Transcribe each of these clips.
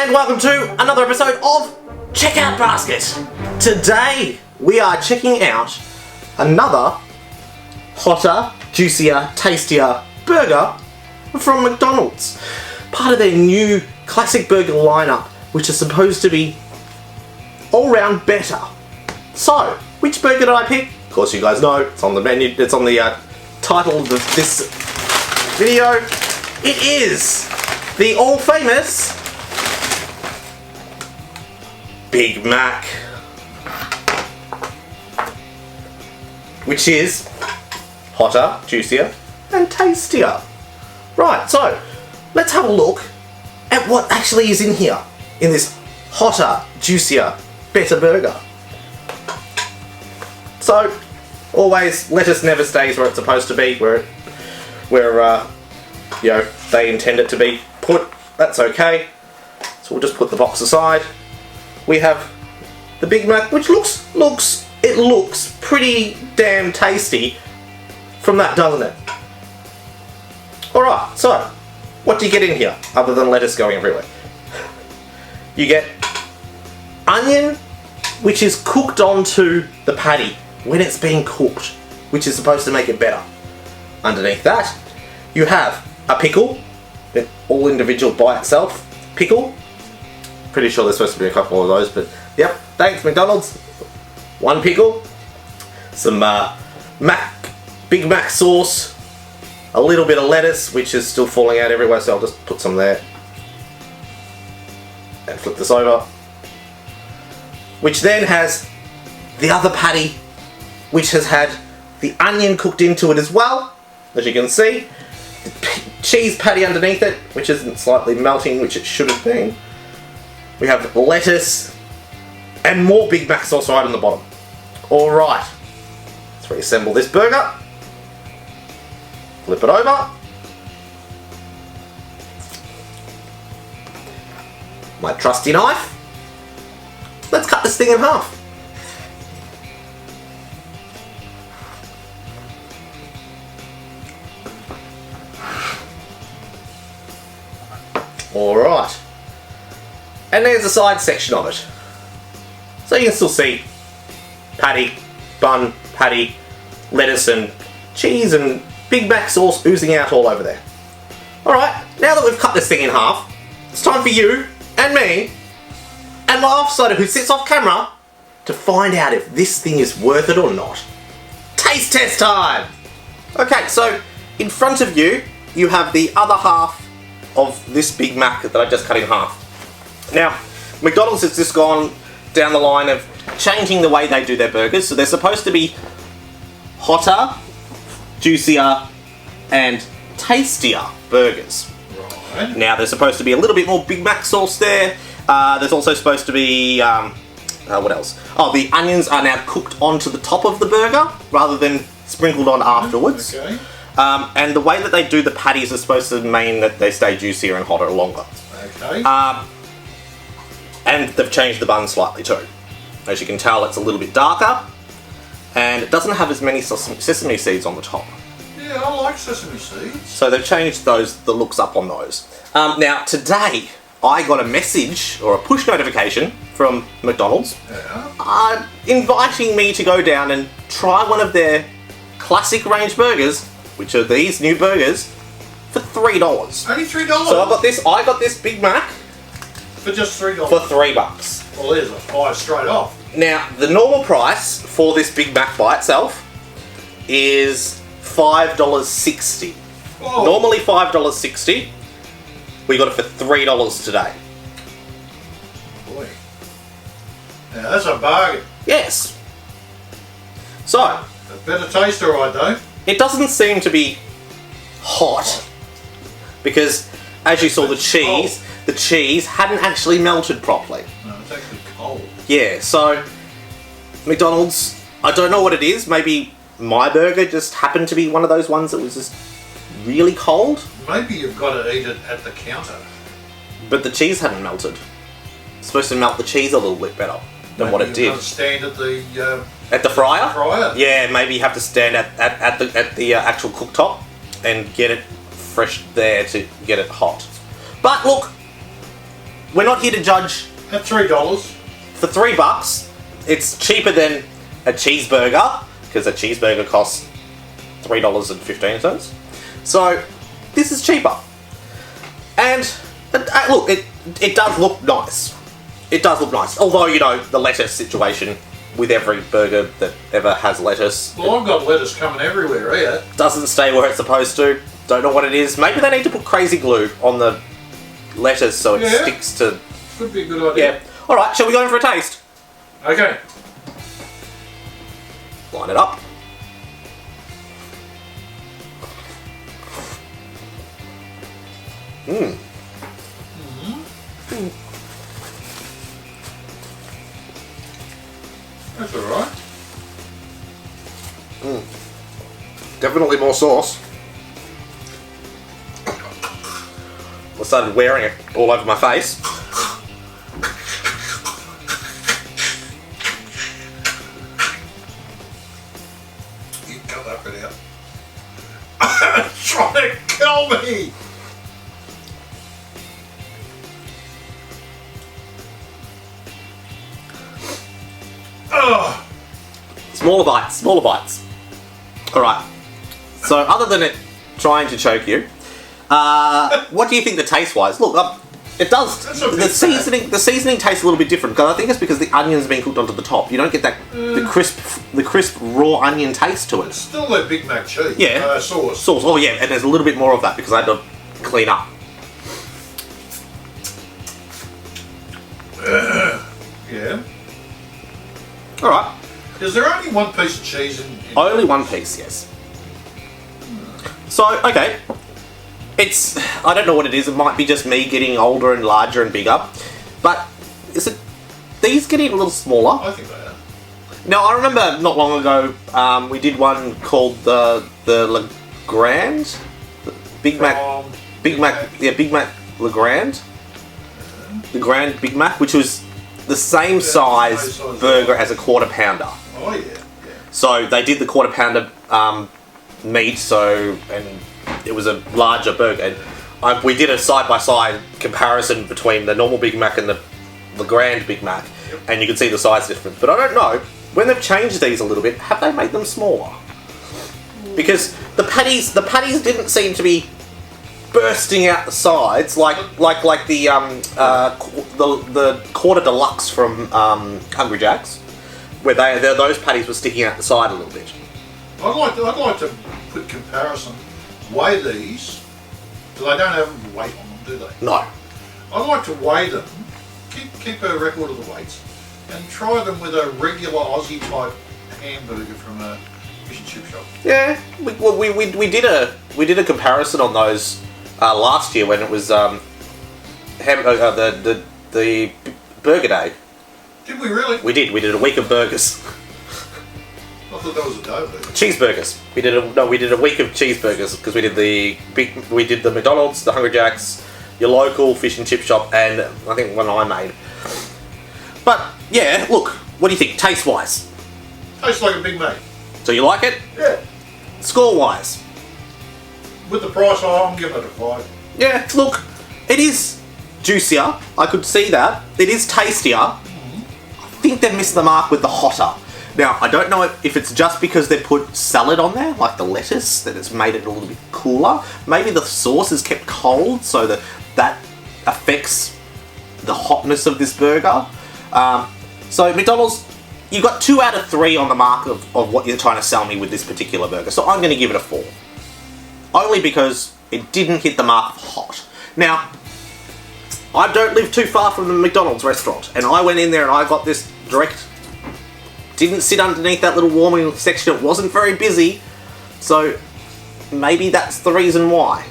And welcome to another episode of Checkout Basket. Today we are checking out another hotter, juicier, tastier burger from McDonald's. Part of their new classic burger lineup, which is supposed to be all round better. So, which burger did I pick? Of course you guys know, it's on the menu, it's on the title of this video. It is the all famous Big Mac, which is hotter, juicier and tastier. Right, so let's have a look at what actually is in here in this hotter, juicier, better burger. So, always lettuce never stays where it's supposed to be, where you know, they intend it to be put. That's okay. So we'll just put the box aside. We have the Big Mac, which looks pretty damn tasty from that, doesn't it? Alright, so what do you get in here other than lettuce going everywhere? You get onion, which is cooked onto the patty when it's being cooked, which is supposed to make it better. Underneath that, you have a pickle, all individual by itself. Pickle. Pretty sure there's supposed to be a couple of those, but yep, thanks McDonald's. One pickle, some Big Mac sauce, a little bit of lettuce, which is still falling out everywhere, so I'll just put some there. And flip this over. Which then has the other patty, which has had the onion cooked into it as well, as you can see. The cheese patty underneath it, which isn't slightly melting, which it should have been. We have lettuce and more Big Mac sauce right on the bottom. Alright, let's reassemble this burger. Flip it over. My trusty knife. Let's cut this thing in half. Alright. And there's the side section of it. So you can still see patty, bun, patty, lettuce and cheese and Big Mac sauce oozing out all over there. Alright, now that we've cut this thing in half, it's time for you and me and my offsider who sits off camera to find out if this thing is worth it or not. Taste test time! Okay, so in front of you, you have the other half of this Big Mac that I just cut in half. Now, McDonald's has just gone down the line of changing the way they do their burgers, so they're supposed to be hotter, juicier, and tastier burgers. Right. Now, there's supposed to be a little bit more Big Mac sauce there. There's also supposed to be, what else? Oh, the onions are now cooked onto the top of the burger, rather than sprinkled on afterwards. Okay. And the way that they do the patties is supposed to mean that they stay juicier and hotter longer. Okay. And they've changed the bun slightly too. As you can tell, it's a little bit darker, and it doesn't have as many sesame seeds on the top. Yeah, I like sesame seeds. So they've changed the looks up on those. Now today, I got a message or a push notification from McDonald's, inviting me to go down and try one of their classic range burgers, which are these new burgers, for $3. Only $3? So I got this Big Mac for just $3? for $3. Well, there's a 5 straight off. Now, the normal price for this Big Mac by itself is $5.60. Oh. Normally $5.60. We got it for $3 today. Boy. Now, that's a bargain. Yes. So, A better taste, alright, though. it doesn't seem to be hot, because as you saw, the cheese hadn't actually melted properly. No, it's actually cold. Yeah, so McDonald's, I don't know what it is. Maybe my burger just happened to be one of those ones that was just really cold. Maybe you've got to eat it at the counter. But the cheese hadn't melted. It's supposed to melt the cheese a little bit better than what it did. Maybe stand at the fryer? Fryer? Yeah, maybe you have to stand at the actual cooktop and get it fresh there to get it hot. But look, we're not here to judge. At $3. For $3, it's cheaper than a cheeseburger, because a cheeseburger costs $3.15. So this is cheaper, and look, it does look nice. It does look nice, although you know the lettuce situation with every burger that ever has lettuce. Well, I've got lettuce coming everywhere here. Doesn't stay where it's supposed to. Don't know what it is. Maybe they need to put crazy glue on the lettuce so it sticks to. Could be a good idea. Yeah. All right. Shall we go in for a taste? Okay. Line it up. Mmm. That's alright. Definitely more sauce. I started wearing it all over my face. You cut that bit out. Trying to kill me! Oh. Smaller bites, smaller bites. Alright. So, other than it trying to choke you, what do you think the taste-wise? Look, it does. The seasoning tastes a little bit different. I think it's because the onion's been cooked onto the top. You don't get that the crisp raw onion taste to it. It's still that Big Mac cheese. Yeah. Sauce. Sauce. Oh yeah, and there's a little bit more of that because I had to clean up. Yeah. All right. Is there only one piece of cheese in Only one piece, yes. So, okay. It's, I don't know what it is. It might be just me getting older and larger and bigger. But, is it, these getting a little smaller? I think they are. Now, I remember not long ago, we did one called the Le Grand? Big Mac, Big Mac Le Grand. The Grand Big Mac, which was the same size burger as a quarter pounder. Oh yeah. So they did the quarter pounder meat, and it was a larger burger. And we did a side by side comparison between the normal Big Mac and the Grand Big Mac, and you can see the size difference. But I don't know, when they've changed these a little bit, have they made them smaller? Because the patties didn't seem to be bursting out the sides like the quarter deluxe from Hungry Jack's, where those patties were sticking out the side a little bit. I'd like to put comparison. Weigh these. They don't have weight on them, do they? No. I'd like to weigh them. Keep a record of the weights, and try them with a regular Aussie type hamburger from a fish and chip shop. Yeah, we did a comparison on those last year when it was the Burger Day. Did we really? We did a week of burgers. I thought that was a day burger. Cheeseburgers. We did a week of cheeseburgers because we did the McDonald's, the Hungry Jack's, your local fish and chip shop, and I think one I made. But yeah, look, what do you think, taste wise? Tastes like a Big Mac. So you like it? Yeah. Score wise? With the price, I'm giving it a 5. Yeah, look, it is juicier. I could see that. It is tastier. I think they missed the mark with the hotter. Now, I don't know if it's just because they put salad on there, like the lettuce, that it's made it a little bit cooler. Maybe the sauce is kept cold, so that affects the hotness of this burger. So McDonald's, you got 2 out of 3 on the mark of what you're trying to sell me with this particular burger. So I'm going to give it a 4. Only because it didn't hit the mark of hot. Now, I don't live too far from the McDonald's restaurant, and I went in there and I got this direct. Didn't sit underneath that little warming section. It wasn't very busy, so maybe that's the reason why.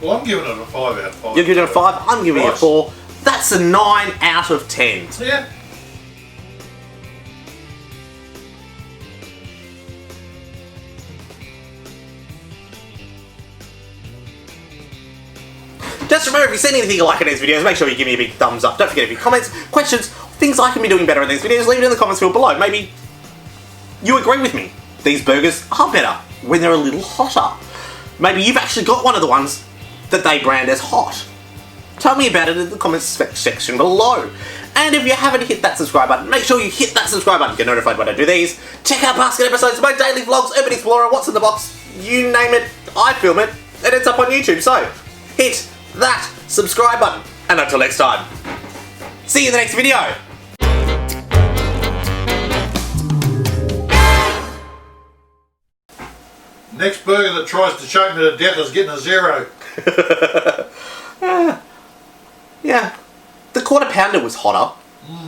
Well, I'm giving it a 5 out of 5. You're giving it a 5. I'm giving it a 4. That's a 9 out of 10. Yeah. Just remember, if you've seen anything you like in these videos, make sure you give me a big thumbs up. Don't forget, if you have comments, questions, things I can be doing better in these videos, leave it in the comments field below. Maybe you agree with me. These burgers are better when they're a little hotter. Maybe you've actually got one of the ones that they brand as hot. Tell me about it in the comments section below. And if you haven't hit that subscribe button, make sure you hit that subscribe button. Get notified when I do these. Check out past episodes of my daily vlogs, Urban Explorer, What's in the Box, you name it, I film it, and it's up on YouTube. So, hit that subscribe button. And until next time, see you in the next video. Next burger that tries to choke me to death is getting a 0. Yeah. The quarter pounder was hotter.